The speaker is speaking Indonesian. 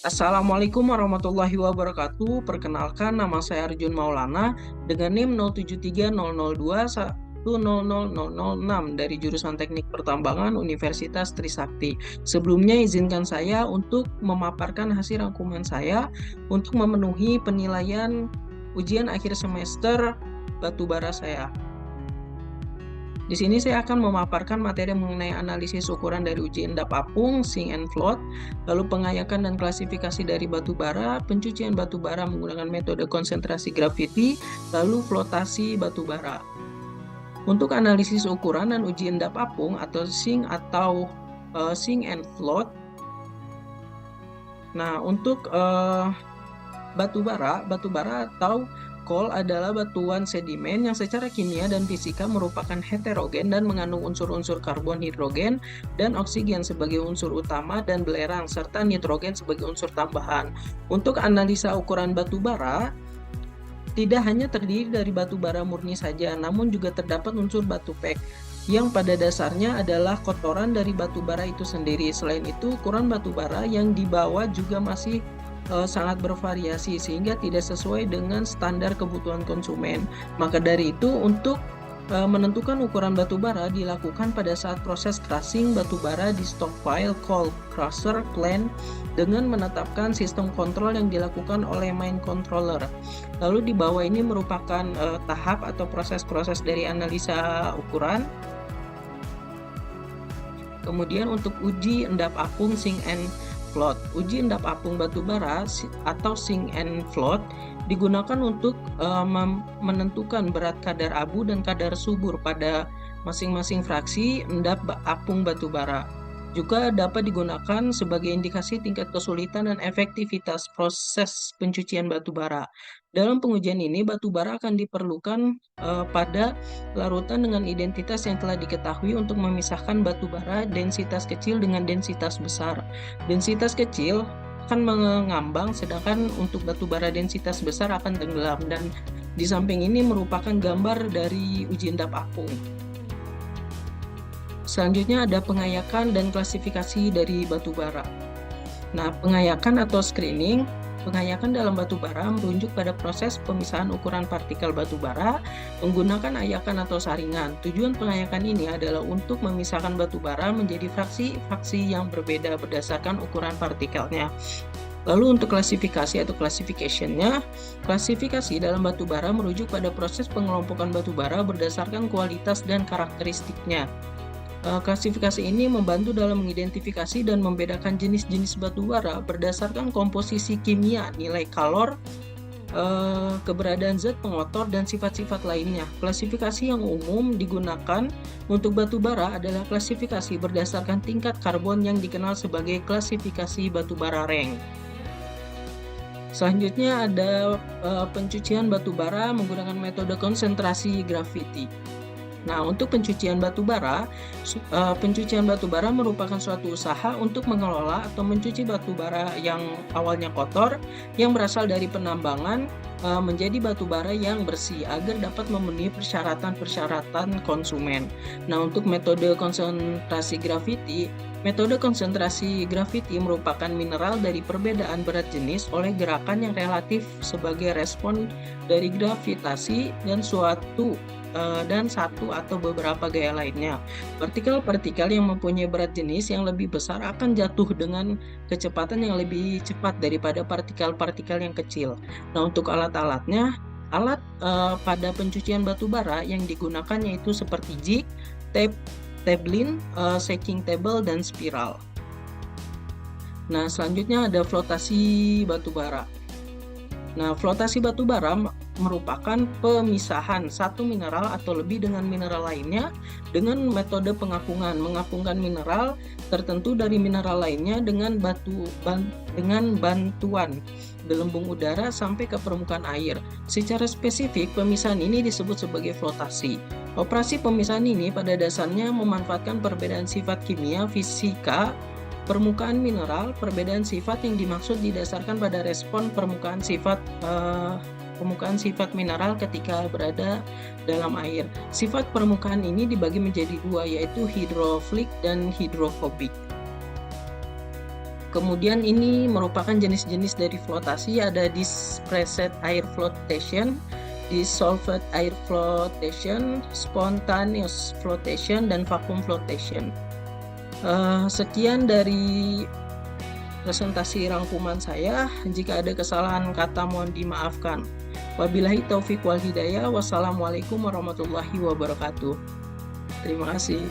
Assalamualaikum warahmatullahi wabarakatuh. Perkenalkan, nama saya Arjun Maulana dengan NIM 073002100006 dari jurusan Teknik Pertambangan Universitas Trisakti. Sebelumnya izinkan saya untuk memaparkan hasil rangkuman saya untuk memenuhi penilaian ujian akhir semester batubara saya. Di sini saya akan memaparkan materi mengenai analisis ukuran dari uji endap apung, sink and float, lalu pengayakan dan klasifikasi dari batu bara, pencucian batu bara menggunakan metode konsentrasi graviti, lalu flotasi batu bara. Untuk analisis ukuran dan uji endap apung atau sink sink and float. Nah, untuk batu bara atau coal adalah batuan sedimen yang secara kimia dan fisika merupakan heterogen dan mengandung unsur-unsur karbon, hidrogen, dan oksigen sebagai unsur utama dan belerang, serta nitrogen sebagai unsur tambahan. Untuk analisa ukuran batu bara, tidak hanya terdiri dari batu bara murni saja, namun juga terdapat unsur batu pek yang pada dasarnya adalah kotoran dari batu bara itu sendiri. Selain itu, ukuran batu bara yang dibawa juga masih sangat bervariasi sehingga tidak sesuai dengan standar kebutuhan konsumen. Maka dari itu, untuk menentukan ukuran batu bara dilakukan pada saat proses crushing batu bara di stockpile coal crusher plant dengan menetapkan sistem kontrol yang dilakukan oleh main controller. Lalu di bawah ini merupakan tahap atau proses-proses dari analisa ukuran. Kemudian untuk uji endap apung, sink and float. Uji endap apung batu bara atau sink and float digunakan untuk menentukan berat kadar abu dan kadar subur pada masing-masing fraksi endap apung batu bara. Juga dapat digunakan sebagai indikasi tingkat kesulitan dan efektivitas proses pencucian batu bara. Dalam pengujian ini, batu bara akan diperlukan pada larutan dengan identitas yang telah diketahui untuk memisahkan batu bara densitas kecil dengan densitas besar. Densitas kecil akan mengambang, sedangkan untuk batu bara densitas besar akan tenggelam. Dan di samping ini merupakan gambar dari uji endap apung. Selanjutnya ada pengayakan dan klasifikasi dari batu bara. Nah, pengayakan atau screening. Pengayakan dalam batu bara merujuk pada proses pemisahan ukuran partikel batu bara menggunakan ayakan atau saringan. Tujuan pengayakan ini adalah untuk memisahkan batu bara menjadi fraksi-fraksi yang berbeda berdasarkan ukuran partikelnya. Lalu untuk klasifikasi atau classification-nya, klasifikasi dalam batu bara merujuk pada proses pengelompokan batu bara berdasarkan kualitas dan karakteristiknya. Klasifikasi ini membantu dalam mengidentifikasi dan membedakan jenis-jenis batu bara berdasarkan komposisi kimia, nilai kalor, keberadaan zat pengotor, dan sifat-sifat lainnya. Klasifikasi yang umum digunakan untuk batu bara adalah klasifikasi berdasarkan tingkat karbon yang dikenal sebagai klasifikasi batu bara Rank. Selanjutnya ada pencucian batu bara menggunakan metode konsentrasi graviti. Nah, untuk pencucian batu bara merupakan suatu usaha untuk mengelola atau mencuci batu bara yang awalnya kotor yang berasal dari penambangan menjadi batu bara yang bersih agar dapat memenuhi persyaratan-persyaratan konsumen. Nah, untuk metode konsentrasi graviti merupakan mineral dari perbedaan berat jenis oleh gerakan yang relatif sebagai respon dari gravitasi dan satu atau beberapa gaya lainnya. Partikel-partikel yang mempunyai berat jenis yang lebih besar akan jatuh dengan kecepatan yang lebih cepat daripada partikel-partikel yang kecil. Nah, untuk alat-alatnya, pada pencucian batu bara yang digunakan yaitu seperti jig, tablin, shaking table, dan spiral. Nah, selanjutnya ada flotasi batu bara. Nah, flotasi batu bara merupakan pemisahan satu mineral atau lebih dengan mineral lainnya dengan metode pengapungan. Mengapungkan mineral tertentu dari mineral lainnya dengan bantuan gelembung udara sampai ke permukaan air. Secara spesifik, pemisahan ini disebut sebagai flotasi. Operasi pemisahan ini pada dasarnya memanfaatkan perbedaan sifat kimia, fisika, permukaan mineral. Perbedaan sifat yang dimaksud didasarkan pada respon permukaan sifat mineral ketika berada dalam air. Sifat permukaan ini dibagi menjadi dua, yaitu hidrofilik dan hidrofobik. Kemudian ini merupakan jenis-jenis dari flotasi, ada dispersed air flotation, dissolved air flotation, spontaneous flotation, dan vacuum flotation. Sekian dari presentasi rangkuman saya. Jika ada kesalahan kata mohon dimaafkan. Wabillahi taufiq wal hidayah. Wassalamualaikum warahmatullahi wabarakatuh. Terima kasih.